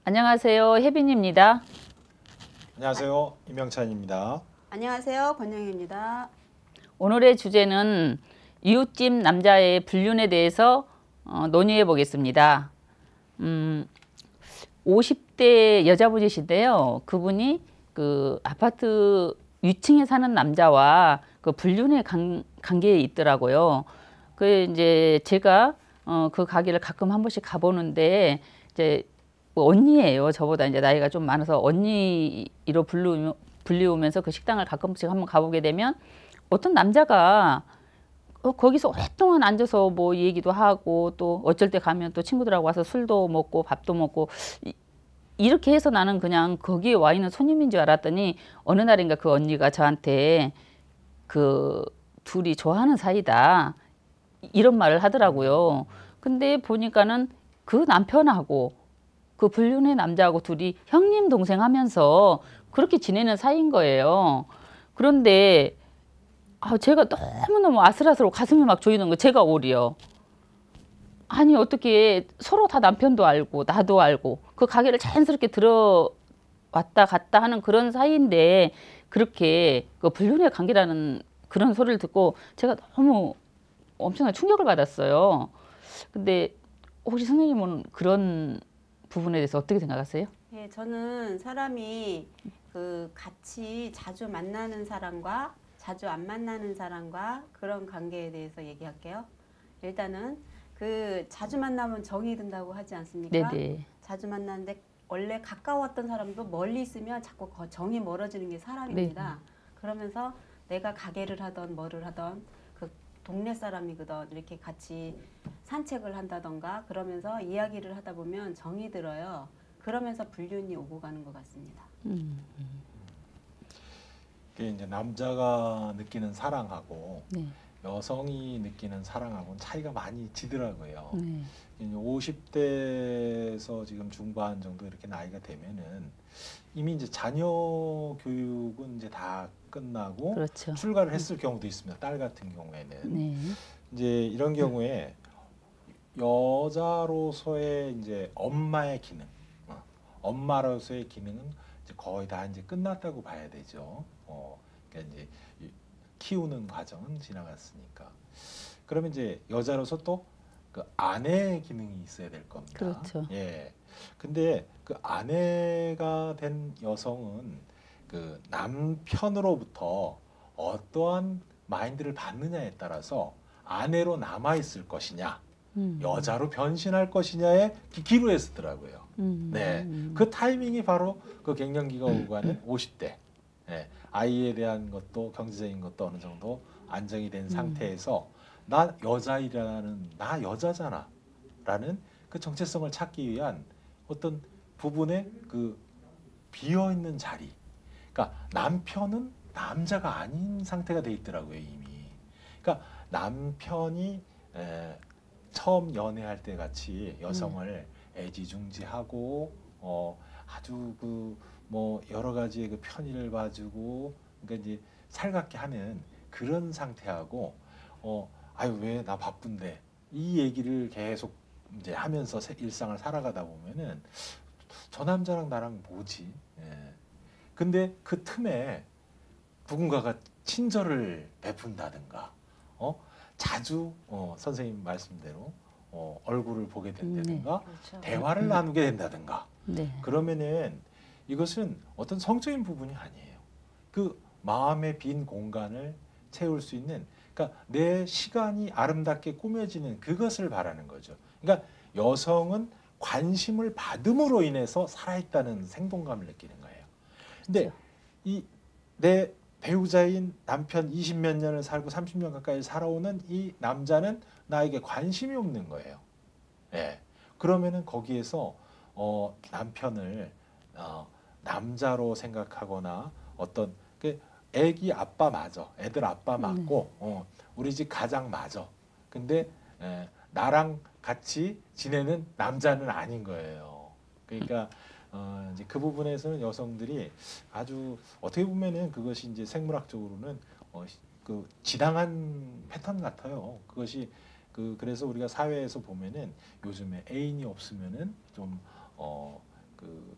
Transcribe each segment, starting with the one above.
안녕하세요. 혜빈입니다. 안녕하세요. 임영찬입니다. 안녕하세요. 권영희입니다. 오늘의 주제는 이웃집 남자의 불륜에 대해서 논의해 보겠습니다. 50대 여자분이신데요. 그분이 그 아파트 위층에 사는 남자와 그 불륜의 관계에 있더라고요. 그 이제 제가 그 가게를 가끔 한 번씩 가보는데 이제 뭐 언니예요. 저보다 이제 나이가 좀 많아서 언니로 불리우면서 그 식당을 가끔씩 한번 가보게 되면 어떤 남자가 거기서 오랫동안 앉아서 뭐 얘기도 하고 또 어쩔 때 가면 또 친구들하고 와서 술도 먹고 밥도 먹고 이렇게 해서 나는 그냥 거기에 와 있는 손님인 줄 알았더니 어느 날인가 그 언니가 저한테 그 둘이 좋아하는 사이다 이런 말을 하더라고요. 근데 보니까는 그 남편하고 그 불륜의 남자하고 둘이 형님 동생 하면서 그렇게 지내는 사이인 거예요. 그런데 제가 너무너무 아슬아슬하고 가슴이 막 조이는 거 제가 오리요. 아니 어떻게 서로 다 남편도 알고 나도 알고 그 가게를 자연스럽게 들어왔다 갔다 하는 그런 사이인데 그렇게 그 불륜의 관계라는 그런 소리를 듣고 제가 너무 엄청난 충격을 받았어요. 근데 혹시 선생님은 그런 부분에 대해서 어떻게 생각하세요? 예, 저는 사람이 그 같이 자주 만나는 사람과 자주 안 만나는 사람과 그런 관계에 대해서 얘기할게요. 일단은 그 자주 만나면 정이 든다고 하지 않습니까? 네네. 자주 만나는데 원래 가까웠던 사람도 멀리 있으면 자꾸 정이 멀어지는 게 사람입니다. 그러면서 내가 가게를 하던 뭐를 하던 그 동네 사람이거든 이렇게 같이 산책을 한다던가 그러면서 이야기를 하다 보면 정이 들어요. 그러면서 불륜이 오고 가는 것 같습니다. 이게 이제 남자가 느끼는 사랑하고 네. 여성이 느끼는 사랑하고는 차이가 많이 지더라고요. 네. 50대에서 지금 중반 정도 이렇게 나이가 되면은 이미 이제 자녀 교육은 이제 다 끝나고 그렇죠. 출가를 했을 경우도 있습니다. 딸 같은 경우에는 네. 이제 이런 경우에 여자로서의 이제 엄마의 기능, 엄마로서의 기능은 이제 거의 다 이제 끝났다고 봐야 되죠. 그러니까 이제 키우는 과정은 지나갔으니까. 그러면 이제 여자로서 또 그 아내의 기능이 있어야 될 겁니다. 그렇죠. 예. 근데 그 아내가 된 여성은 그 남편으로부터 어떠한 마인드를 받느냐에 따라서 아내로 남아 있을 것이냐, 여자로 변신할 것이냐에 기로에 쓰더라고요. 네, 그 타이밍이 바로 그 갱년기가 오고 가는 50대. 네, 아이에 대한 것도 경제적인 것도 어느 정도 안정이 된 상태에서 나 여자이라는 나 여자잖아 라는 그 정체성을 찾기 위한 어떤 부분의 그 비어 있는 자리. 그러니까 남편은 남자가 아닌 상태가 돼 있더라고요 이미. 그러니까 남편이 처음 연애할 때 같이 여성을 애지중지하고 아주 그 뭐 여러 가지의 그 편의를 봐주고 그러니까 이제 살갑게 하는 그런 상태하고 아유 왜 나 바쁜데 이 얘기를 계속 이제 하면서 일상을 살아가다 보면은 저 남자랑 나랑 뭐지? 예. 근데 그 틈에 누군가가 친절을 베푼다든가, 자주 선생님 말씀대로 얼굴을 보게 된다든가, 그렇죠. 대화를 나누게 된다든가, 네. 그러면은 이것은 어떤 성적인 부분이 아니에요. 그 마음의 빈 공간을 채울 수 있는, 그러니까 내 시간이 아름답게 꾸며지는 그것을 바라는 거죠. 그러니까 여성은 관심을 받음으로 인해서 살아있다는 생동감을 느끼는 거예요. 근데 이 내 배우자인 남편 20몇 년을 살고 30년 가까이 살아오는 이 남자는 나에게 관심이 없는 거예요. 예. 그러면은 거기에서 남편을 남자로 생각하거나 어떤 그 애기 아빠 맞아, 애들 아빠 맞고 우리 집 가장 맞아. 근데 나랑 같이 지내는 남자는 아닌 거예요. 그러니까 이제 그 부분에서는 여성들이 아주 어떻게 보면은 그것이 이제 생물학적으로는 그 지당한 패턴 같아요. 그것이 그래서 우리가 사회에서 보면은 요즘에 애인이 없으면은 좀 그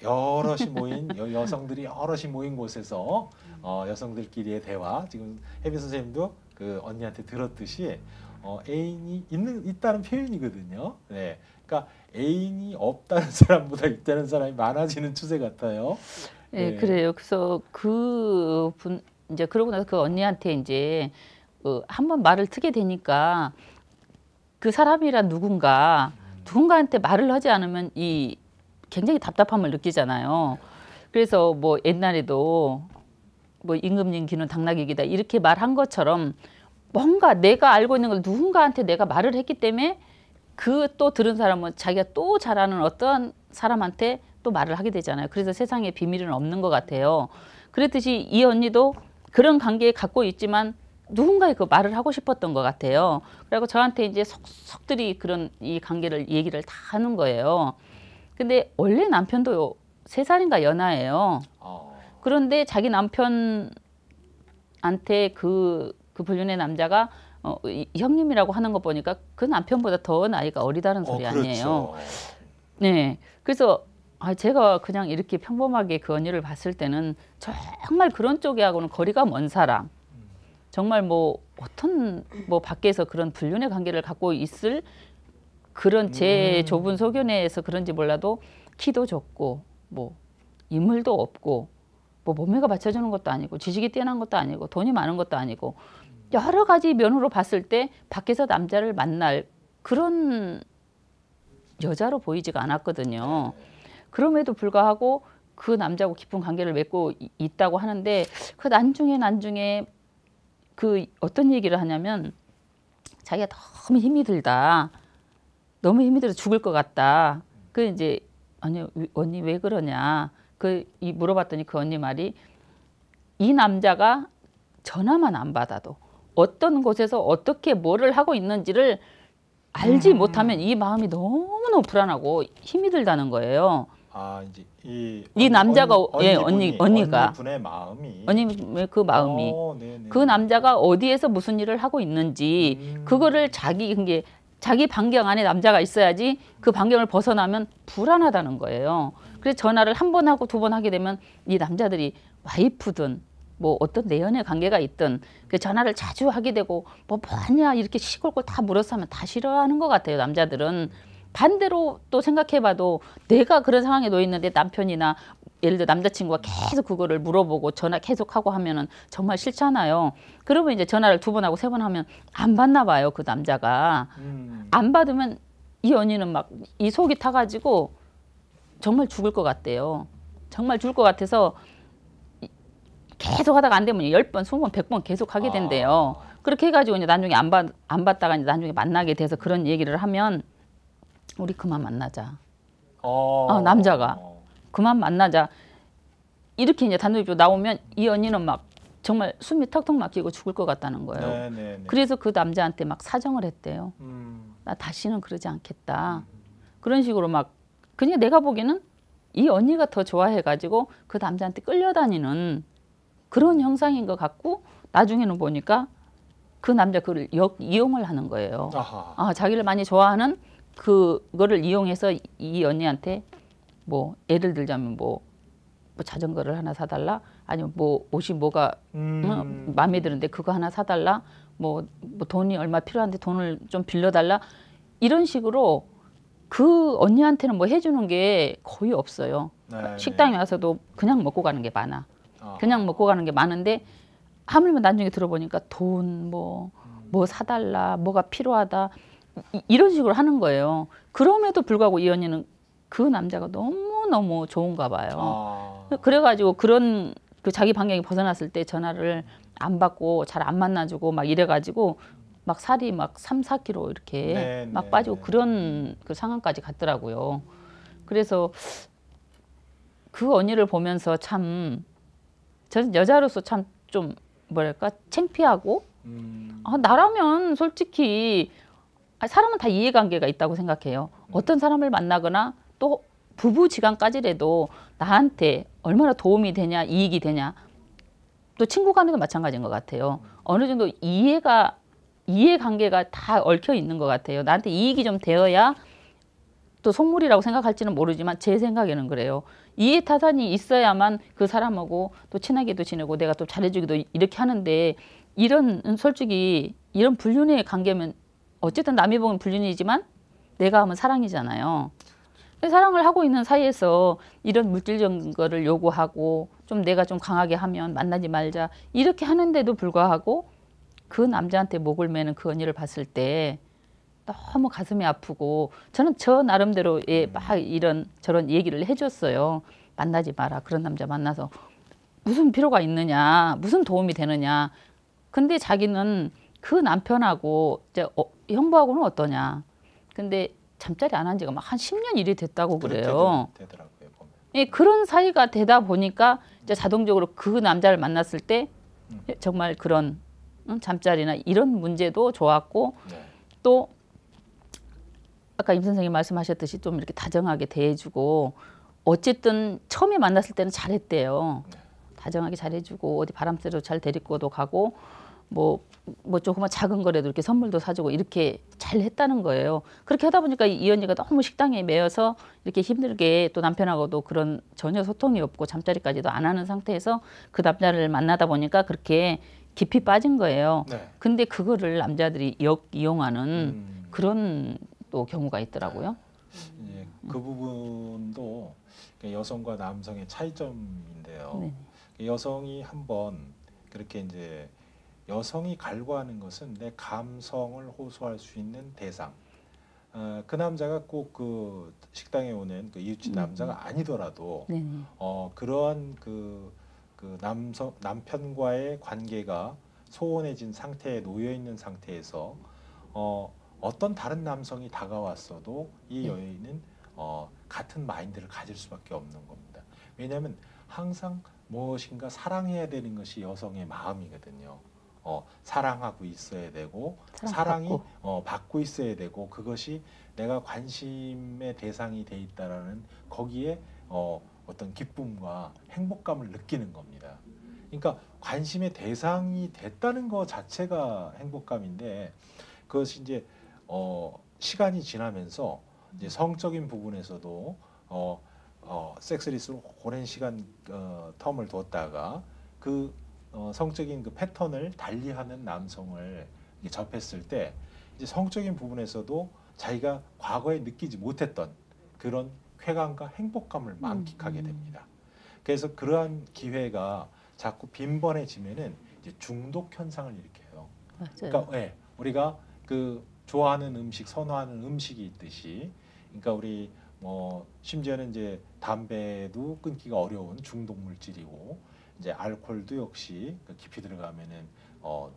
여럿이 모인 여성들이 여럿이 모인 곳에서 여성들끼리의 대화 지금 혜빈 선생님도 그 언니한테 들었듯이 애인이 있다는 표현이거든요. 네, 그러니까 애인이 없다는 사람보다 있다는 사람이 많아지는 추세 같아요. 네, 네. 그래요. 그래서 그 분 이제 그러고 나서 그 언니한테 이제 한번 말을 트게 되니까 그 사람이란 누군가한테 말을 하지 않으면 이 굉장히 답답함을 느끼잖아요. 그래서 뭐 옛날에도 뭐 임금님 귀는 당나귀 귀다 이렇게 말한 것처럼 뭔가 내가 알고 있는 걸 누군가한테 내가 말을 했기 때문에 그 또 들은 사람은 자기가 또 잘 아는 어떠한 사람한테 또 말을 하게 되잖아요. 그래서 세상에 비밀은 없는 것 같아요. 그랬듯이 이 언니도 그런 관계에 갖고 있지만 누군가의 그 말을 하고 싶었던 것 같아요. 그리고 저한테 이제 속속들이 그런 이 관계를 얘기를 다 하는 거예요. 근데 원래 남편도 3살인가 연하예요. 그런데 자기 남편한테 그 불륜의 남자가 형님이라고 하는 거 보니까 그 남편보다 더 나이가 어리다는 소리 아니에요. 그렇죠. 네, 그래서 제가 그냥 이렇게 평범하게 그 언니를 봤을 때는 정말 그런 쪽하고는 거리가 먼 사람. 정말 뭐 어떤 뭐 밖에서 그런 불륜의 관계를 갖고 있을 그런 제 좁은 소견에서 그런지 몰라도 키도 적고 뭐 인물도 없고 뭐 몸매가 받쳐주는 것도 아니고 지식이 뛰어난 것도 아니고 돈이 많은 것도 아니고 여러 가지 면으로 봤을 때 밖에서 남자를 만날 그런 여자로 보이지가 않았거든요. 그럼에도 불구하고 그 남자하고 깊은 관계를 맺고 있다고 하는데 그 나중에 그 어떤 얘기를 하냐면 자기가 너무 힘이 들다. 너무 힘이 들어서 죽을 것 같다. 그 이제 언니 왜 그러냐. 이 물어봤더니 그 언니 말이 이 남자가 전화만 안 받아도 어떤 곳에서 어떻게 뭐를 하고 있는지를 알지 못하면 이 마음이 너무너무 불안하고 힘이 들다는 거예요. 이제 이 남자가 언니가 분의 마음이 그 마음이 그 남자가 어디에서 무슨 일을 하고 있는지 그거를 자기 반경 안에 남자가 있어야지 그 반경을 벗어나면 불안하다는 거예요. 그래서 전화를 1번 하고 2번 하게 되면 이 남자들이 와이프든 뭐 어떤 내연의 관계가 있든 그 전화를 자주 하게 되고 뭐냐 이렇게 시골골 다 물어서 하면 다 싫어하는 것 같아요. 남자들은. 반대로 또 생각해봐도 내가 그런 상황에 놓여 있는데 남편이나 예를 들어 남자친구가 계속 그거를 물어보고 전화 계속 하고 하면은 정말 싫잖아요. 그러면 이제 전화를 2번 하고 3번 하면 안 받나 봐요. 그 남자가. 안 받으면 이 언니는 막 이 속이 타가지고 정말 죽을 것 같대요. 정말 죽을 것 같아서 계속 하다가 안 되면 10번, 20번, 100번 계속 하게 된대요. 그렇게 해가지고 이제 나중에 안 받다가 이제 나중에 만나게 돼서 그런 얘기를 하면 우리 그만 만나자. 남자가 그만 만나자. 이렇게 이제 단도직입적으로 나오면 이 언니는 막 정말 숨이 턱턱 막히고 죽을 것 같다는 거예요. 네네네. 그래서 그 남자한테 막 사정을 했대요. 나 다시는 그러지 않겠다. 그런 식으로 막 그냥 내가 보기에는 이 언니가 더 좋아해가지고 그 남자한테 끌려다니는 그런 형상인 것 같고 나중에는 보니까 그 남자 그걸 이용을 하는 거예요. 자기를 많이 좋아하는 그거를 이용해서 이 언니한테 뭐 예를 들자면 뭐 자전거를 하나 사달라 아니면 뭐 옷이 뭐가 마음에 드는데 그거 하나 사달라 뭐 돈이 얼마 필요한데 돈을 좀 빌려달라 이런 식으로 그 언니한테는 뭐 해주는 게 거의 없어요. 식당에 와서도 그냥 먹고 가는 게 많아. 그냥 먹고 가는 게 많은데 하물며 나중에 들어보니까 돈 뭐 사달라 뭐가 필요하다 이런 식으로 하는 거예요. 그럼에도 불구하고 이 언니는 그 남자가 너무너무 좋은가 봐요. 그래가지고 그런 그 자기 반경이 벗어났을 때 전화를 안 받고 잘 안 만나주고 막 이래가지고 막 살이 막 3, 4kg 이렇게 막 빠지고 그런 그 상황까지 갔더라고요. 그래서 그 언니를 보면서 참 저는 여자로서 참 좀 뭐랄까 창피하고 나라면 솔직히 사람은 다 이해관계가 있다고 생각해요. 어떤 사람을 만나거나 또 부부지간까지라도 나한테 얼마나 도움이 되냐 이익이 되냐 또 친구 간에도 마찬가지인 것 같아요. 어느 정도 이해관계가 다 얽혀 있는 것 같아요. 나한테 이익이 좀 되어야 또 속물이라고 생각할지는 모르지만 제 생각에는 그래요. 이해 타산이 있어야만 그 사람하고 또 친하게도 지내고 내가 또 잘해주기도 이렇게 하는데 이런 솔직히 이런 불륜의 관계면 어쨌든 남이 보면 불륜이지만 내가 하면 사랑이잖아요. 사랑을 하고 있는 사이에서 이런 물질적인 거를 요구하고 좀 내가 좀 강하게 하면 만나지 말자 이렇게 하는데도 불구하고 그 남자한테 목을 매는 그 언니를 봤을 때 너무 가슴이 아프고 저는 저 나름대로 막 이런 저런 얘기를 해줬어요. 만나지 마라. 그런 남자 만나서 무슨 필요가 있느냐. 무슨 도움이 되느냐. 근데 자기는 그 남편하고 이제 형부하고는 어떠냐. 근데 잠자리 안 한 지가 막 한 10년 일이 됐다고 그래요. 되더라고요, 보면. 예, 그런 사이가 되다 보니까 이제 자동적으로 그 남자를 만났을 때 정말 그런 잠자리나 이런 문제도 좋았고 네. 또 아까 임 선생님 말씀하셨듯이 좀 이렇게 다정하게 대해주고 어쨌든 처음에 만났을 때는 잘했대요. 네. 다정하게 잘해주고 어디 바람 쐬러 잘 데리고도 가고 뭐 조그만 작은 거라도 이렇게 선물도 사주고 이렇게 잘 했다는 거예요. 그렇게 하다 보니까 이 언니가 너무 식당에 매여서 이렇게 힘들게 또 남편하고도 그런 전혀 소통이 없고 잠자리까지도 안 하는 상태에서 그 남자를 만나다 보니까 그렇게 깊이 빠진 거예요. 네. 근데 그거를 남자들이 이용하는 그런 또 경우가 있더라고요. 예, 그 부분도 여성과 남성의 차이점인데요. 네. 여성이 한번 그렇게 이제 여성이 갈구하는 것은 내 감성을 호소할 수 있는 대상. 그 남자가 꼭 그 식당에 오는 그 이웃집 남자가 아니더라도 네네. 그러한 남편과의 관계가 소원해진 상태에 놓여 있는 상태에서 어떤 다른 남성이 다가왔어도 이 여인은 같은 마인드를 가질 수밖에 없는 겁니다. 왜냐하면 항상 무엇인가 사랑해야 되는 것이 여성의 마음이거든요. 사랑하고 있어야 되고 사랑이 받고 있어야 되고 그것이 내가 관심의 대상이 돼 있다라는 거기에 어떤 기쁨과 행복감을 느끼는 겁니다. 그러니까 관심의 대상이 됐다는 것 자체가 행복감인데 그것이 이제 시간이 지나면서 이제 성적인 부분에서도 섹스리스로 오랜 시간 텀을 뒀다가 그 성적인 그 패턴을 달리하는 남성을 접했을 때 이제 성적인 부분에서도 자기가 과거에 느끼지 못했던 그런 쾌감과 행복감을 만끽하게 됩니다. 그래서 그러한 기회가 자꾸 빈번해지면은 이제 중독 현상을 일으켜요. 맞아요. 그러니까 네, 우리가 그 좋아하는 음식, 선호하는 음식이 있듯이, 그러니까 우리 뭐 심지어는 이제 담배도 끊기가 어려운 중독 물질이고, 이제 알코올도 역시 깊이 들어가면은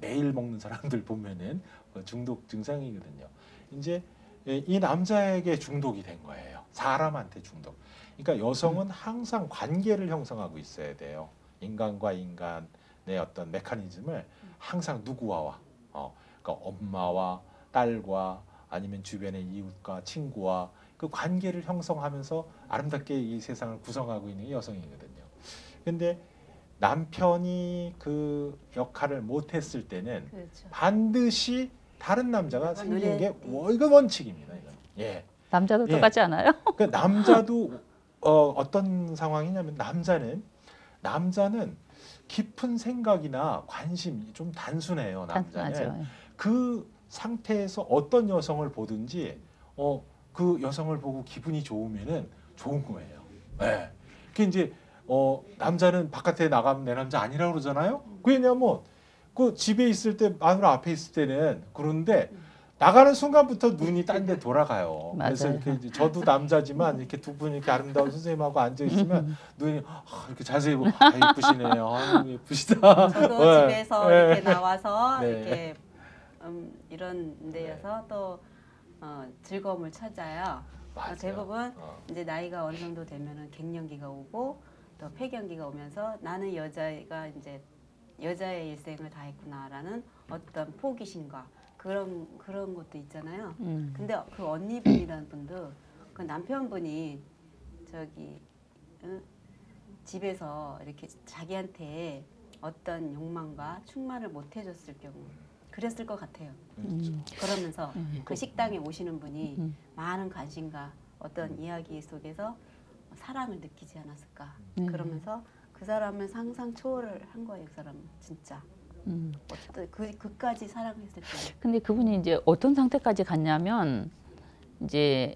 매일 먹는 사람들 보면은 중독 증상이거든요. 이제 이 남자에게 중독이 된 거예요. 사람한테 중독. 그러니까 여성은 항상 관계를 형성하고 있어야 돼요. 인간과 인간의 어떤 메커니즘을 항상 누구와 그러니까 엄마와 딸과 아니면 주변의 이웃과 친구와 그 관계를 형성하면서 아름답게 이 세상을 구성하고 있는 게 여성이거든요. 근데 남편이 그 역할을 못했을 때는 그렇죠. 반드시 다른 남자가 생기는 게 이건 원칙입니다. 이건. 예. 남자도 똑같지 않아요? 그 남자도 어떤 상황이냐면 남자는 깊은 생각이나 관심이 좀 단순해요. 남자는 단순하죠. 그 상태에서 어떤 여성을 보든지 그 여성을 보고 기분이 좋으면은 좋은 거예요. 네. 그 이제 남자는 바깥에 나가면 내 남자 아니라고 그러잖아요. 왜냐면 그 집에 있을 때 마누라 앞에 있을 때는 그런데 나가는 순간부터 눈이 딴 데 돌아가요. 그래서 맞아요. 이렇게 이제 저도 남자지만 이렇게 두 분 이렇게 아름다운 선생님하고 앉아 있으면 눈이 이렇게 자세히 보고 예쁘시네요. 예쁘시다. 저도 집에서 이렇게 나와서 네. 이렇게 이런 데여서 또 즐거움을 찾아요. 맞아요. 대부분 이제 나이가 어느 정도 되면은 갱년기가 오고 또 폐경기가 오면서 나는 여자가 이제 여자의 일생을 다 했구나라는 어떤 포기심과 그런 것도 있잖아요. 근데 그 언니분이라는 분도 그 남편분이 집에서 이렇게 자기한테 어떤 욕망과 충만을 못 해줬을 경우 그랬을 것 같아요. 그러면서 그 식당에 오시는 분이 많은 관심과 어떤 이야기 속에서 사랑을 느끼지 않았을까. 네. 그러면서 그 사람은 상상 초월을 한 거예요. 그 사람은 진짜. 어떤 그까지 사랑했을 때. 근데 그분이 이제 어떤 상태까지 갔냐면 이제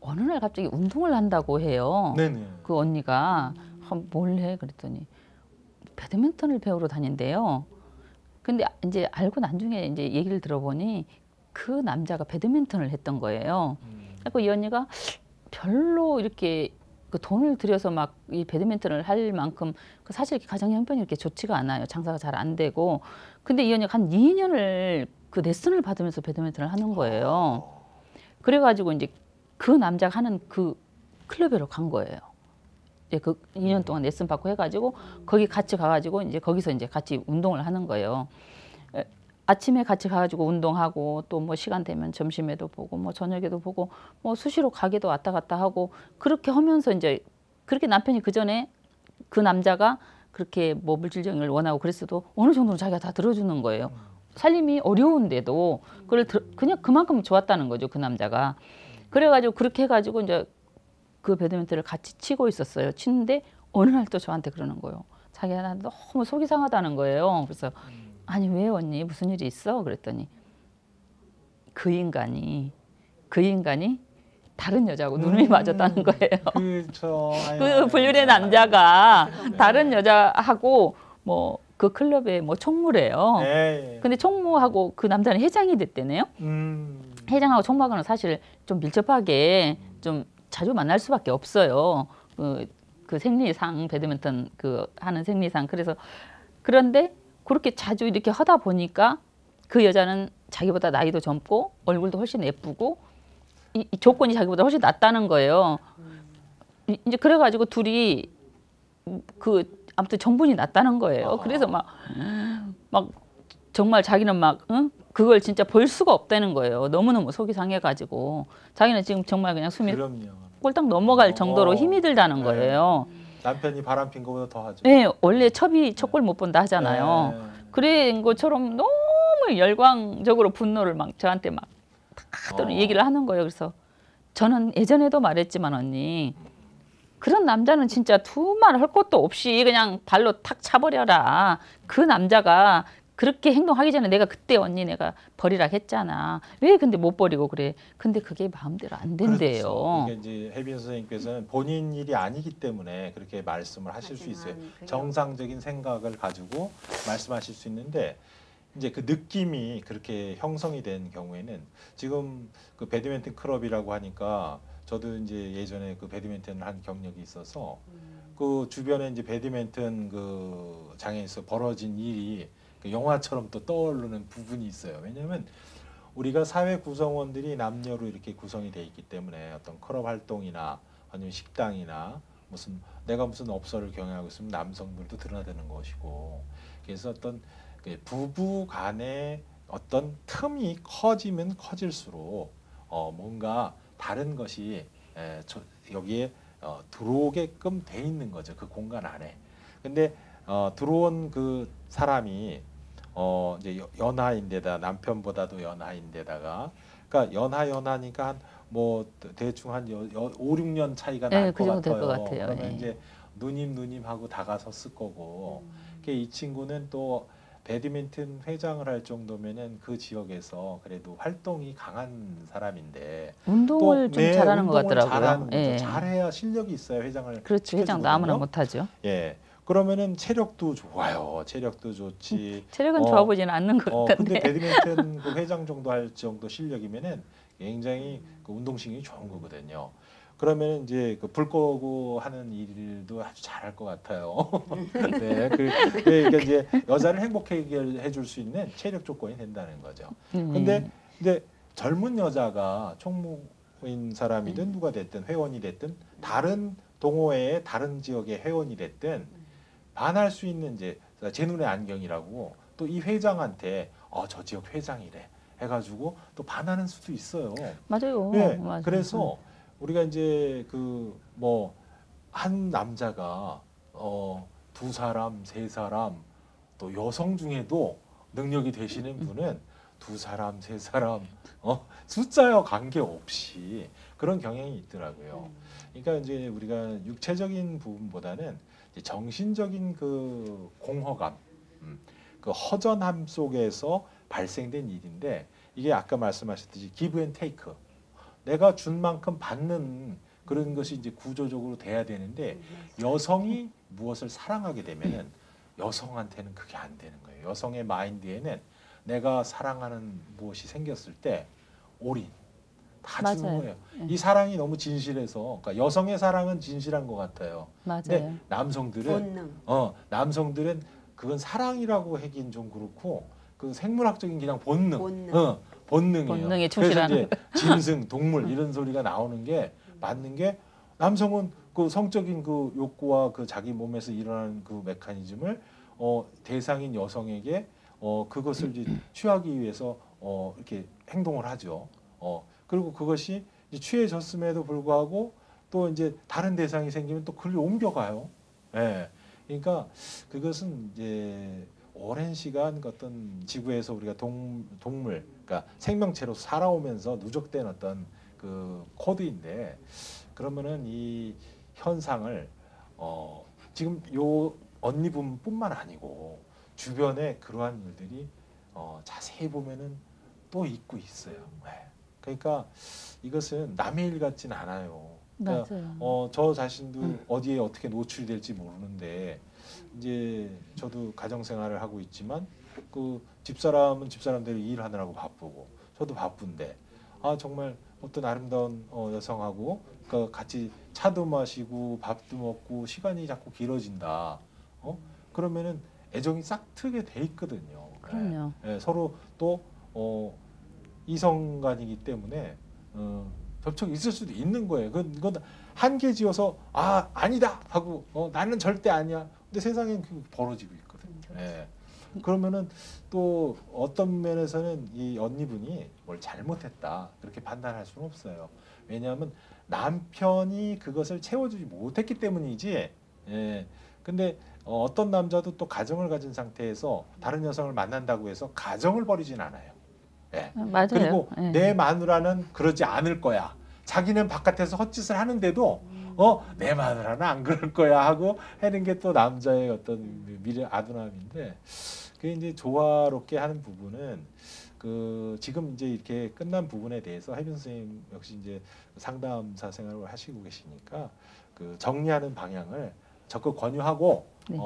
어느 날 갑자기 운동을 한다고 해요. 네네. 그 언니가 뭘 해? 그랬더니 배드민턴을 배우러 다닌대요. 근데 이제 알고 나중에 이제 얘기를 들어보니 그 남자가 배드민턴을 했던 거예요. 그래서 이 언니가 별로 이렇게 그 돈을 들여서 막 이 배드민턴을 할 만큼 그 사실 가정 형편이 이렇게 좋지가 않아요. 장사가 잘 안 되고. 근데 이 언니가 한 2년을 그 레슨을 받으면서 배드민턴을 하는 거예요. 그래가지고 이제 그 남자가 하는 그 클럽으로 간 거예요. 이제 그 2년 동안 레슨 받고 해가지고 거기 같이 가가지고 이제 거기서 이제 같이 운동을 하는 거예요. 아침에 같이 가가지고 운동하고 또 뭐 시간 되면 점심에도 보고 뭐 저녁에도 보고 뭐 수시로 가게도 왔다 갔다 하고 그렇게 하면서 이제 그렇게 남편이 그 전에 그 남자가 그렇게 뭐 물질적인 걸 원하고 그랬어도 어느 정도는 자기가 다 들어주는 거예요. 살림이 어려운데도 그걸 그냥 그만큼 좋았다는 거죠, 그 남자가. 그래가지고 그렇게 해가지고 이제 그 배드민턴을 같이 치고 있었어요. 치는데 어느 날 또 저한테 그러는 거예요. 자기가 나 너무 속이 상하다는 거예요. 그래서 아니 왜 언니 무슨 일이 있어? 그랬더니 그 인간이 다른 여자하고 눈이 맞았다는 거예요. 그렇죠. 그 불륜의 남자가 다른 여자하고 뭐 그 클럽에 뭐 총무래요. 예. 근데 총무하고 그 남자는 회장이 됐대네요. 회장하고 총무하고는 사실 좀 밀접하게 좀 자주 만날 수밖에 없어요. 그 생리상 배드민턴 그 하는 생리상 그래서 그런데 그렇게 자주 이렇게 하다 보니까 그 여자는 자기보다 나이도 젊고 얼굴도 훨씬 예쁘고 이 조건이 자기보다 훨씬 낫다는 거예요. 이제 그래가지고 둘이 그 아무튼 정분이 났다는 거예요. 그래서 막 정말 자기는 막 그걸 진짜 볼 수가 없다는 거예요. 너무너무 속이 상해가지고 자기는 지금 정말 그냥 숨이 그럼요. 꼴딱 넘어갈 정도로 힘이 들다는 거예요. 남편이 바람핀 것보다 더 하죠. 네, 원래 첩이 첩골 못 본다 하잖아요. 그런 것처럼 너무 열광적으로 분노를 막 저한테 막 하더니 얘기를 하는 거예요. 그래서 저는 예전에도 말했지만 언니 그런 남자는 진짜 두말 할 것도 없이 그냥 발로 탁 차버려라. 그 남자가 그렇게 행동하기 전에 내가 그때 언니 내가 버리라 했잖아. 왜 근데 못 버리고 그래. 근데 그게 마음대로 안 된대요. 그렇죠. 그러니까 이제 혜빈 선생님께서는 본인 일이 아니기 때문에 그렇게 말씀을 하실 수 있어요. 정상적인 생각을 가지고 말씀하실 수 있는데 이제 그 느낌이 그렇게 형성이 된 경우에는 지금 그 배드민턴 클럽이라고 하니까 저도 이제 예전에 그 배드민턴을 한 경력이 있어서 그 주변에 이제 배드민턴 그 장에서 벌어진 일이 그 영화처럼 또 떠오르는 부분이 있어요. 왜냐하면 우리가 사회 구성원들이 남녀로 이렇게 구성이 돼 있기 때문에 어떤 클럽 활동이나 아니면 식당이나 내가 무슨 업소를 경영하고 있으면 남성들도 드러나는 것이고 그래서 어떤 부부 간의 어떤 틈이 커지면 커질수록 뭔가 다른 것이 여기에 들어오게끔 돼 있는 거죠. 그 공간 안에. 근데 들어온 그 사람이 이제 연하인데다 남편보다도 연하인데다가 그러니까 연하니까 한 뭐 대충 한 5, 6년 차이가 날 것 같아요. 그러면 이제 누님하고 다가섰을 거고. 이 친구는 또 배드민턴 회장을 할 정도면은 그 지역에서 그래도 활동이 강한 사람인데 운동을 좀 잘하는 것 같더라고요. 잘해야 실력이 있어야 회장을. 그렇죠. 회장도 아무나 못하죠. 예. 그러면은 체력도 좋아요. 체력도 좋지. 체력은 좋아 보지는 않는 것 같은데. 근데 배드민턴 그 회장 정도 할 정도 실력이면은 굉장히 그 운동신경이 좋은 거거든요. 그러면 이제 그 불 끄고 하는 일도 아주 잘할 것 같아요. 네, 그러니까 이제 여자를 행복하게 해줄 수 있는 체력 조건이 된다는 거죠. 근데 젊은 여자가 총무인 사람이든 누가 됐든 회원이 됐든 다른 동호회의 다른 지역의 회원이 됐든 반할 수 있는 이제 제 눈의 안경이라고 또 이 회장한테 저 지역 회장이래 해가지고 또 반하는 수도 있어요. 맞아요. 네, 맞아요. 그래서 우리가 이제 그 뭐 한 남자가 두 사람, 세 사람 또 여성 중에도 능력이 되시는 분은 두 사람, 세 사람, 숫자와 관계없이 그런 경향이 있더라고요. 그러니까 이제 우리가 육체적인 부분보다는 이제 정신적인 그 공허감, 그 허전함 속에서 발생된 일인데 이게 아까 말씀하셨듯이 기브 앤 테이크. 내가 준 만큼 받는 그런 것이 이제 구조적으로 돼야 되는데 여성이 무엇을 사랑하게 되면은 여성한테는 그게 안 되는 거예요. 여성의 마인드에는 내가 사랑하는 무엇이 생겼을 때 올인 다 주는 맞아요. 거예요. 네. 이 사랑이 너무 진실해서 그러니까 여성의 사랑은 진실한 것 같아요. 맞아요. 근데 남성들은 본능. 남성들은 그건 사랑이라고 하긴 좀 그렇고 그 생물학적인 그냥 본능. 본능이에요. 본능에 그래서 충실하는 이제 짐승, 동물 이런 소리가 나오는 게 맞는 게 남성은 그 성적인 그 욕구와 그 자기 몸에서 일어나는 그 메커니즘을 대상인 여성에게 그것을 이제 취하기 위해서 이렇게 행동을 하죠. 그리고 그것이 이제 취해졌음에도 불구하고 또 이제 다른 대상이 생기면 또 그걸 옮겨가요. 예. 그러니까 그것은 이제 오랜 시간 어떤 지구에서 우리가 동물, 그러니까 생명체로 살아오면서 누적된 어떤 그 코드인데 그러면은 이 현상을 지금 요 언니분뿐만 아니고 주변에 그러한 일들이 자세히 보면은 또 있고 있어요. 네. 그러니까 이것은 남의 일 같지는 않아요. 그러니까 맞아요. 저 자신도 어디에 어떻게 노출이 될지 모르는데 이제 저도 가정 생활을 하고 있지만 그 집사람은 집사람대로 일하느라고 바쁘고 저도 바쁜데 정말 어떤 아름다운 여성하고 그 같이 차도 마시고 밥도 먹고 시간이 자꾸 길어진다. 그러면은 애정이 싹트게 돼 있거든요. 그럼요. 네, 서로 또 이성간이기 때문에 접촉이 있을 수도 있는 거예요. 그건 한계 지어서 아니다 하고 나는 절대 아니야. 근데 세상엔 그게 벌어지고 있거든요. 예. 그러면은 또 어떤 면에서는 이 언니분이 뭘 잘못했다 그렇게 판단할 수는 없어요. 왜냐하면 남편이 그것을 채워주지 못했기 때문이지. 예. 근데 어떤 남자도 또 가정을 가진 상태에서 다른 여성을 만난다고 해서 가정을 버리진 않아요. 예. 맞아요. 그리고 예. 내 마누라는 그러지 않을 거야. 자기는 바깥에서 헛짓을 하는데도 내 마누라는 안 그럴 거야 하고 하는 게 또 남자의 어떤 미래 아둔함인데 그게 이제 조화롭게 하는 부분은 그 지금 이제 이렇게 끝난 부분에 대해서 혜빈 선생님 역시 이제 상담사 생활을 하시고 계시니까 그 정리하는 방향을 적극 권유하고 네.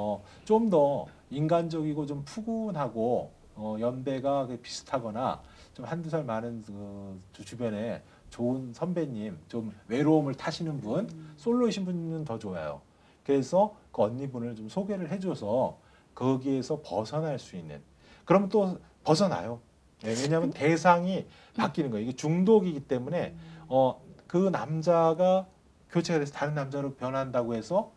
좀 더 인간적이고 좀 푸근하고 연배가 비슷하거나 좀 한두 살 많은 그 주변에 좋은 선배님, 좀 외로움을 타시는 분, 솔로이신 분은 더 좋아요. 그래서 그 언니분을 좀 소개를 해줘서 거기에서 벗어날 수 있는. 그럼 또 벗어나요. 네, 왜냐하면 대상이 바뀌는 거예요. 이게 중독이기 때문에 그 남자가 교체가 돼서 다른 남자로 변한다고 해서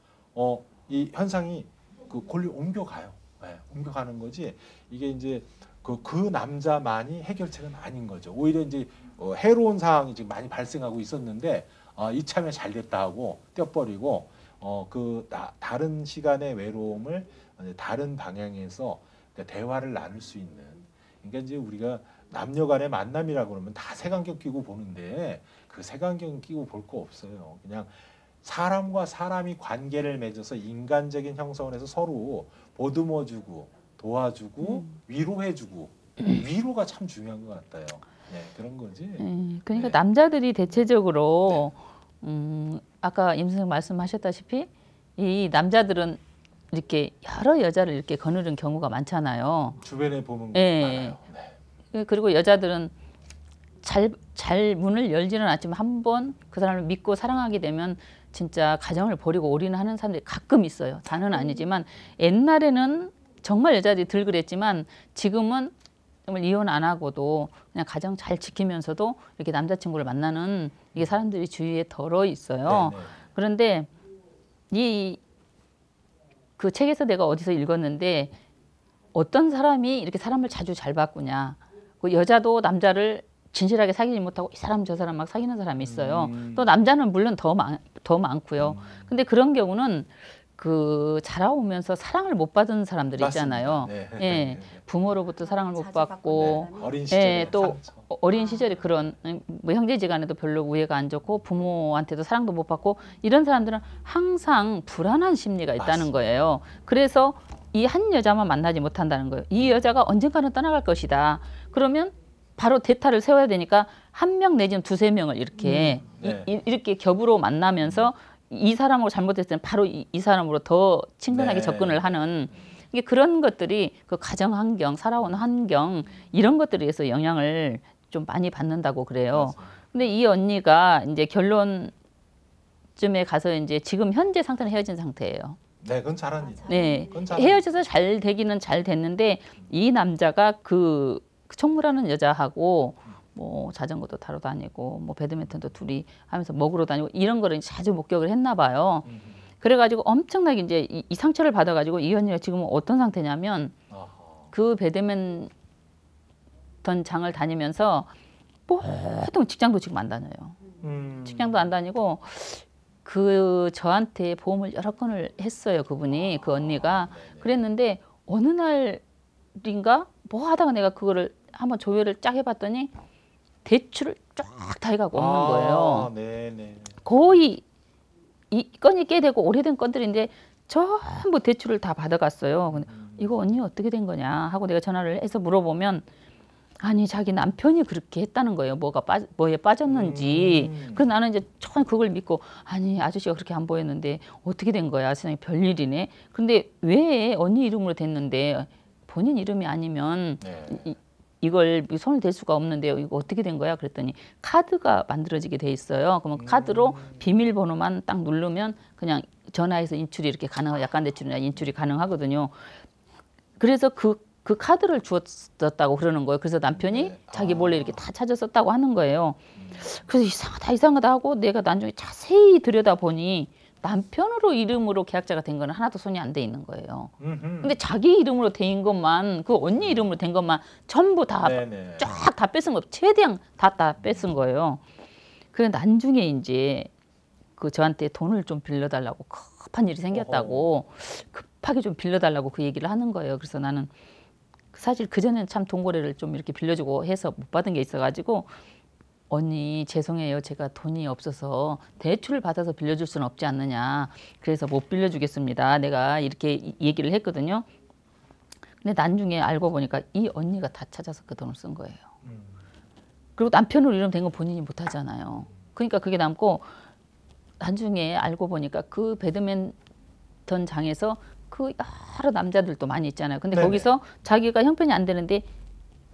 이 현상이 그 권리 옮겨가요. 네, 옮겨가는 거지. 이게 이제 그 남자만이 해결책은 아닌 거죠. 오히려 이제 해로운 상황이 지금 많이 발생하고 있었는데 이참에 잘 됐다 하고 떼어버리고 다른 시간의 외로움을 다른 방향에서 대화를 나눌 수 있는. 그러니까 이제 우리가 남녀간의 만남이라고 그러면 다 색안경 끼고 보는데 그 색안경 끼고 볼 거 없어요. 그냥 사람과 사람이 관계를 맺어서 인간적인 형성을 해서 서로 보듬어주고 도와주고 위로해주고 위로가 참 중요한 것 같아요. 네, 그런 거지. 그러니까 네. 남자들이 대체적으로 아까 임 선생 말씀하셨다시피 이 남자들은 이렇게 여러 여자를 이렇게 거느린 경우가 많잖아요. 주변에 보면 네. 많아요. 네. 그리고 여자들은 잘 문을 열지는 않지만 한 번 그 사람을 믿고 사랑하게 되면 진짜 가정을 버리고 올인하는 사람들이 가끔 있어요. 다는 아니지만 옛날에는 정말 여자들이 덜 그랬지만 지금은 정말 이혼 안 하고도 그냥 가정 잘 지키면서도 이렇게 남자친구를 만나는 이게 사람들이 주위에 덜어 있어요. 네, 네. 그런데 그 책에서 내가 어디서 읽었는데 어떤 사람이 이렇게 사람을 자주 잘 바꾸냐. 그 여자도 남자를 진실하게 사귀지 못하고 이 사람 저 사람 막 사귀는 사람이 있어요. 또 남자는 물론 더 많고요. 근데 그런 경우는 그 자라오면서 사랑을 못 받은 사람들 있잖아요. 네. 예, 부모로부터 사랑을 못 자주 받고, 어린 시절에 예, 또 상처. 어린 시절에 그런 뭐 형제지간에도 별로 우애가 안 좋고 부모한테도 사랑도 못 받고 이런 사람들은 항상 불안한 심리가 있다는 맞습니다. 거예요. 그래서 이 한 여자만 만나지 못한다는 거예요. 이 여자가 언젠가는 떠나갈 것이다. 그러면 바로 대타를 세워야 되니까 한 명 내지는 두세 명을 이렇게 네. 이렇게 겹으로 만나면서 이 사람하고 잘못했을 때는 바로 이 사람으로 더 친근하게 네. 접근을 하는 이게 그런 것들이 그 가정 환경, 살아온 환경 이런 것들에 의해서 영향을 좀 많이 받는다고 그래요. 맞습니다. 근데 이 언니가 이제 결론쯤에 가서 이제 지금 현재 상태는 헤어진 상태예요. 네, 그건 잘한 일. 네, 그건 잘한 일. 헤어져서 잘 되기는 잘 됐는데 이 남자가 그 청무라는 여자하고 뭐 자전거도 타러 다니고 뭐 배드민턴도 둘이 하면서 먹으러 다니고 이런 거를 자주 목격을 했나 봐요. 그래가지고 엄청나게 이제 이 상처를 받아가지고 이 언니가 지금 어떤 상태냐면 아하. 그 배드민턴 장을 다니면서 보통 직장도 지금 안 다녀요. 직장도 안 다니고 그 저한테 보험을 여러 건을 했어요. 그분이 그 언니가 네네. 그랬는데 어느 날인가 뭐 하다가 내가 그거를 한번 조회를 쫙 해봤더니 대출을 쫙 다 해가고 없는 거예요. 네네. 거의 이 건이 꽤 되고 오래된 건들인데 전부 대출을 다 받아갔어요. 근데 이거 언니 어떻게 된 거냐 하고 내가 전화를 해서 물어보면 아니 자기 남편이 그렇게 했다는 거예요. 뭐에 빠졌는지. 그래서 나는 이제 처음 그걸 믿고 아니 아저씨가 그렇게 안 보였는데 어떻게 된 거야. 세상에 별일이네. 근데 왜 언니 이름으로 됐는데 본인 이름이 아니면 네. 이걸 손을 댈 수가 없는데요. 이거 어떻게 된 거야? 그랬더니 카드가 만들어지게 돼 있어요. 그러면 카드로 비밀번호만 딱 누르면 그냥 전화해서 인출이 이렇게 가능, 약관 대출이나 인출이 가능하거든요. 그래서 그 카드를 주었다고 그러는 거예요. 그래서 남편이 네. 자기 몰래 이렇게 다 찾았었다고 하는 거예요. 그래서 이상하다 하고 내가 나중에 자세히 들여다보니 남편으로 이름으로 계약자가 된 거는 하나도 손이 안 돼 있는 거예요. 근데 자기 이름으로 된 것만 그 언니 이름으로 된 것만 전부 다 네네. 쫙 다 뺏은 거 최대한 다 뺏은 거예요. 그래 나중에 이제 그 저한테 돈을 좀 빌려달라고 급한 일이 생겼다고 급하게 좀 빌려달라고 그 얘기를 하는 거예요. 그래서 나는 사실 그전에는 참 돈거래를 좀 이렇게 빌려주고 해서 못 받은 게 있어가지고 언니 죄송해요. 제가 돈이 없어서 대출을 받아서 빌려줄 수는 없지 않느냐. 그래서 못 빌려주겠습니다. 내가 이렇게 얘기를 했거든요. 근데 나중에 알고 보니까 이 언니가 다 찾아서 그 돈을 쓴 거예요. 그리고 남편으로 이름 된 건 본인이 못 하잖아요. 그러니까 그게 남고 나중에 알고 보니까 그 배드민턴 장에서 그 여러 남자들도 많이 있잖아요. 근데 네네. 거기서 자기가 형편이 안 되는데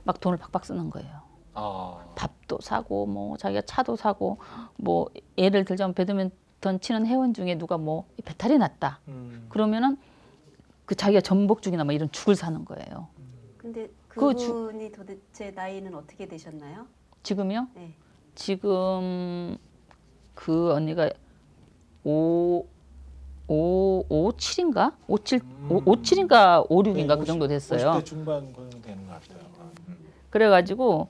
막 돈을 박박 쓰는 거예요. 아. 밥도 사고 뭐 자기가 차도 사고 뭐 예를 들자면 배드민턴 치는 회원 중에 누가 뭐 배탈이 났다. 그러면은 그 자기가 전복죽이나 뭐 이런 죽을 사는 거예요. 근데 그 그분이 도대체 나이는 어떻게 되셨나요? 지금요? 네. 지금 그 언니가 57인가? 57인가 56인가 그 정도 됐어요. 50대 중반 정도 되는 것 같아요. 그래가지고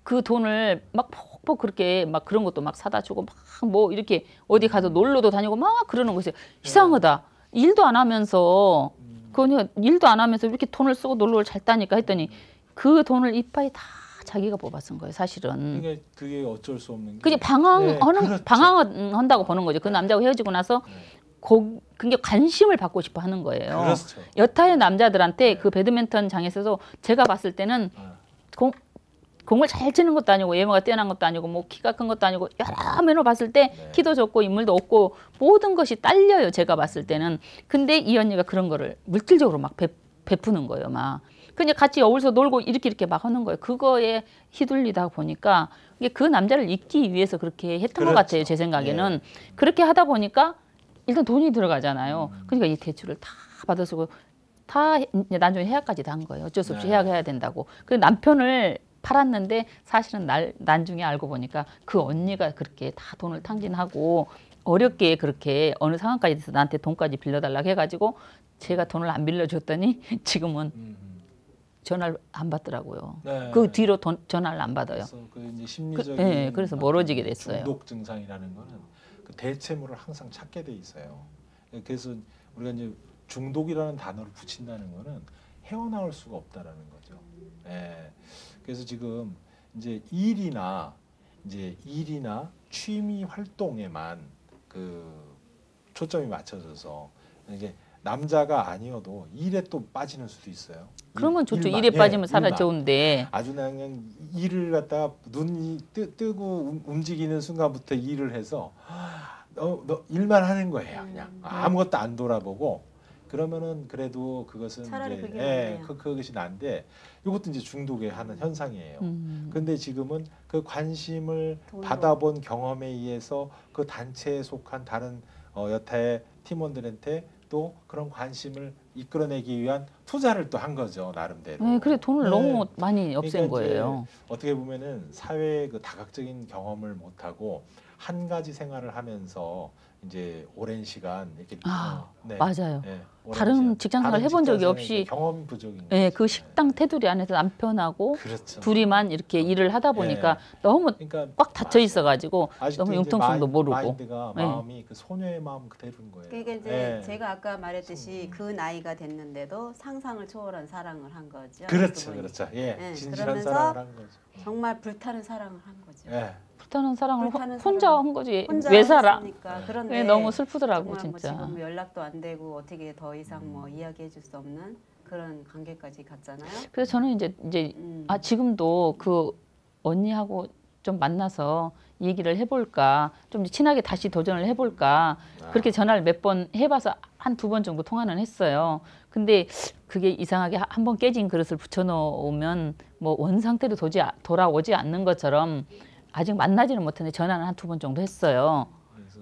그 돈을 막 퍽퍽 그렇게 막 그런 것도 막 사다 주고 막 뭐 이렇게 어디 가서 놀러도 다니고 막 그러는 거지. 이상하다. 일도 안 하면서 그거는 일도 안 하면서 이렇게 돈을 쓰고 놀러를 잘 다니까 했더니 그 돈을 이빠이 다 자기가 뽑아 쓴 거예요. 사실은. 그게 어쩔 수 없는 게. 그게 그렇죠. 방황한다고 보는 거죠. 그 남자하고 헤어지고 나서 굉장히 관심을 받고 싶어 하는 거예요. 그렇죠. 여타의 남자들한테 그 배드민턴 장에서도 제가 봤을 때는 공을 잘 치는 것도 아니고 외모가 뛰어난 것도 아니고 뭐 키가 큰 것도 아니고 여러 면으로 봤을 때 네. 키도 적고 인물도 없고 모든 것이 딸려요. 제가 봤을 때는. 근데 이 언니가 그런 거를 물질적으로 막 베푸는 거예요. 막. 그냥 같이 어울려서 놀고 이렇게 막 하는 거예요. 그거에 휘둘리다 보니까 이게 그 남자를 잊기 위해서 그렇게 했던 것 그렇죠. 같아요. 제 생각에는. 그렇게 하다 보니까 일단 돈이 들어가잖아요. 그러니까 이 대출을 다 받아쓰고 다 나중에 해약까지 다 한 거예요. 어쩔 수 없이 네. 해약해야 된다고. 그 남편을 팔았는데 사실은 나중에 알고 보니까 그 언니가 그렇게 다 돈을 탕진하고 어렵게 그렇게 어느 상황까지 돼서 나한테 돈까지 빌려달라고 해가지고 제가 돈을 안 빌려줬더니 지금은 전화를 안 받더라고요. 네. 그 뒤로 전화를 안 받아요. 그래서 그 이제 심리적인 네, 그래서 멀어지게 됐어요. 중독 증상이라는 거는 그 대체물을 항상 찾게 돼 있어요. 그래서 우리가 이제 중독이라는 단어를 붙인다는 거는 헤어나올 수가 없다라는 거죠. 예. 그래서 지금 이제 일이나 취미 활동에만 그 초점이 맞춰져서 이게 남자가 아니어도 일에 또 빠지는 수도 있어요. 그러면 좋죠. 일만. 일에 빠지면 예, 살아 일만. 좋은데. 아주 그냥 일을 갖다가 눈이 뜨고 움직이는 순간부터 일을 해서 너 일만 하는 거예요. 그냥 아무것도 안 돌아보고 그러면은 그래도 그것은 차라리 이제 그게 낫네요. 그것이 난데 이것도 이제 중독의 하는 현상이에요. 그런데 지금은 그 관심을 돈으로. 받아본 경험에 의해서 그 단체에 속한 다른 여타의 팀원들한테 또 그런 관심을 이끌어내기 위한 투자를 또 한 거죠, 나름대로. 네, 그래 돈을 네. 너무 많이 없앤 그러니까 이제 거예요. 어떻게 보면은 사회의 그 다각적인 경험을 못 하고 한 가지 생활을 하면서 이제 오랜 시간 이렇게 네. 맞아요. 네, 오랜 다른 시간. 직장 생활 다른 해본 적이 직장 없이 생활이 경험 부족인 예, 거죠. 그 식당 테두리 안에서 남편하고 그렇죠. 둘이만 이렇게 일을 하다 보니까 너무 그러니까 꽉 닫혀 있어가지고 아직도 너무 이제 융통성도 모르고. 마인드가 네. 마음이 그 소녀의 마음 그대로인 거예요. 그러니까 이제 네. 제가 아까 말했듯이 그 나이가 됐는데도 상상을 초월한 사랑을 한 거죠. 그렇죠, 그분이. 그렇죠. 예, 네, 진실한 그러면서 사랑을 한 거죠. 정말 불타는 사랑을 한 거죠. 예. 불타는 사랑을 불타는 혼자 사랑. 한 거지. 혼자 왜 살아? 했으니까. 네. 그런데 그게 너무 슬프더라고 정말 뭐 진짜. 지금 연락도 안 되고 어떻게 더 이상 뭐 이야기해 줄 수 없는 그런 관계까지 갔잖아요. 그래서 저는 이제 지금도 그 언니하고 좀 만나서 얘기를 해볼까, 좀 친하게 다시 도전을 해볼까. 그렇게 전화를 몇 번 해봐서 한 2번 정도 통화는 했어요. 근데 그게 이상하게 한 번 깨진 그릇을 붙여놓으면 뭐 원 상태로 돌아오지 않는 것처럼 아직 만나지는 못했는데 전화는 한 2번 정도 했어요. 그래서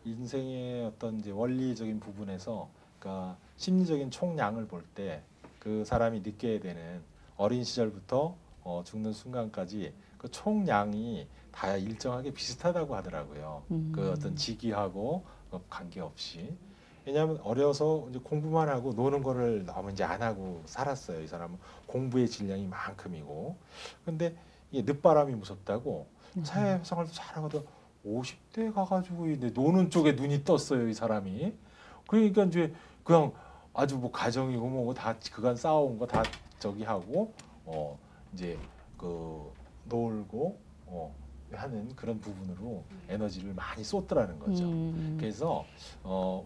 인생의 어떤 이제 원리적인 부분에서 그러니까 심리적인 총량을 볼 때 그 사람이 느껴야 되는 어린 시절부터 죽는 순간까지 그 총량이 다 일정하게 비슷하다고 하더라고요. 그 어떤 직위하고 관계없이. 왜냐하면 어려서 이제 공부만 하고 노는 거를 너무 이제 안 하고 살았어요. 이 사람은 공부의 질량이 만큼이고. 근데 이게 늦바람이 무섭다고 사회생활도 잘하거든 50대 가가지고 이제 노는 쪽에 눈이 떴어요. 이 사람이. 그러니까 이제 그냥 아주 뭐 가정이고 뭐 다 그간 쌓아온 거 다 저기 하고 이제 그 놀고 하는 그런 부분으로 에너지를 많이 쏟더라는 거죠. 그래서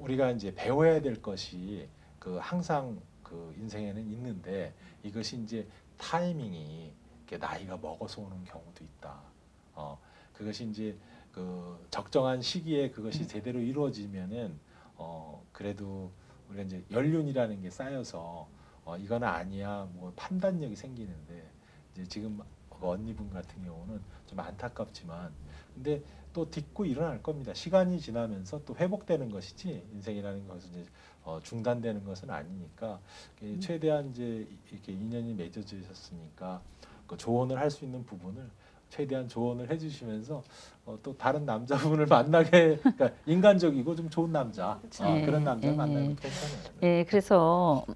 우리가 이제 배워야 될 것이 그 항상 그 인생에는 있는데 이것이 이제 타이밍이 이렇게 나이가 먹어서 오는 경우도 있다. 그것이 이제 그 적정한 시기에 그것이 제대로 이루어지면은 그래도 우리가 이제 연륜이라는 게 쌓여서 이건 아니야 뭐 판단력이 생기는데 이제 지금 그 언니분 같은 경우는 좀 안타깝지만 근데 또 딛고 일어날 겁니다. 시간이 지나면서 또 회복되는 것이지 인생이라는 것은 이제 중단되는 것은 아니니까 최대한 이제 이렇게 인연이 맺어져 있었으니까 그 조언을 할 수 있는 부분을 최대한 조언을 해주시면서 또 다른 남자분을 만나게 그러니까 인간적이고 좀 좋은 남자 그런 남자 만나면 괜찮아요. 예, 그래서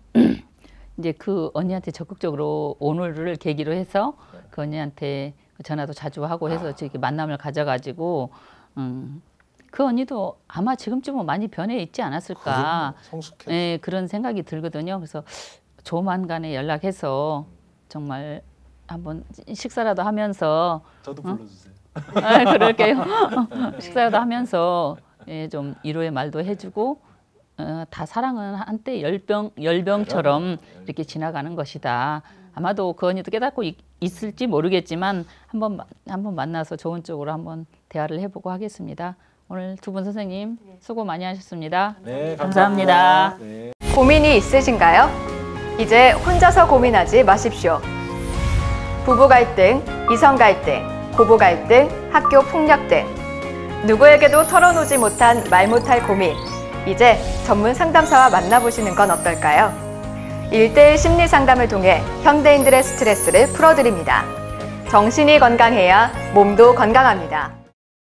이제 그 언니한테 적극적으로 오늘을 계기로 해서 그 언니한테 전화도 자주 하고 해서 이렇게 만남을 가져가지고 그 언니도 아마 지금쯤은 많이 변해 있지 않았을까. 성숙해. 예, 그런 생각이 들거든요. 그래서 조만간에 연락해서 정말 한번 식사라도 하면서 저도 불러주세요. 그럴게요. 식사라도 하면서 예, 좀 위로의 말도 해주고 다 사랑은 한때 열병처럼 이렇게 지나가는 것이다. 아마도 그 언니도 깨닫고 있을지 모르겠지만 한번 만나서 좋은 쪽으로 한번 대화를 해보고 하겠습니다. 오늘 두 분 선생님 수고 많이 하셨습니다. 네, 감사합니다. 네. 고민이 있으신가요? 이제 혼자서 고민하지 마십시오. 부부 갈등, 이성 갈등, 고부 갈등, 학교 폭력 등 누구에게도 털어놓지 못한 말 못할 고민. 이제 전문 상담사와 만나보시는 건 어떨까요? 1:1 심리 상담을 통해 현대인들의 스트레스를 풀어드립니다. 정신이 건강해야 몸도 건강합니다.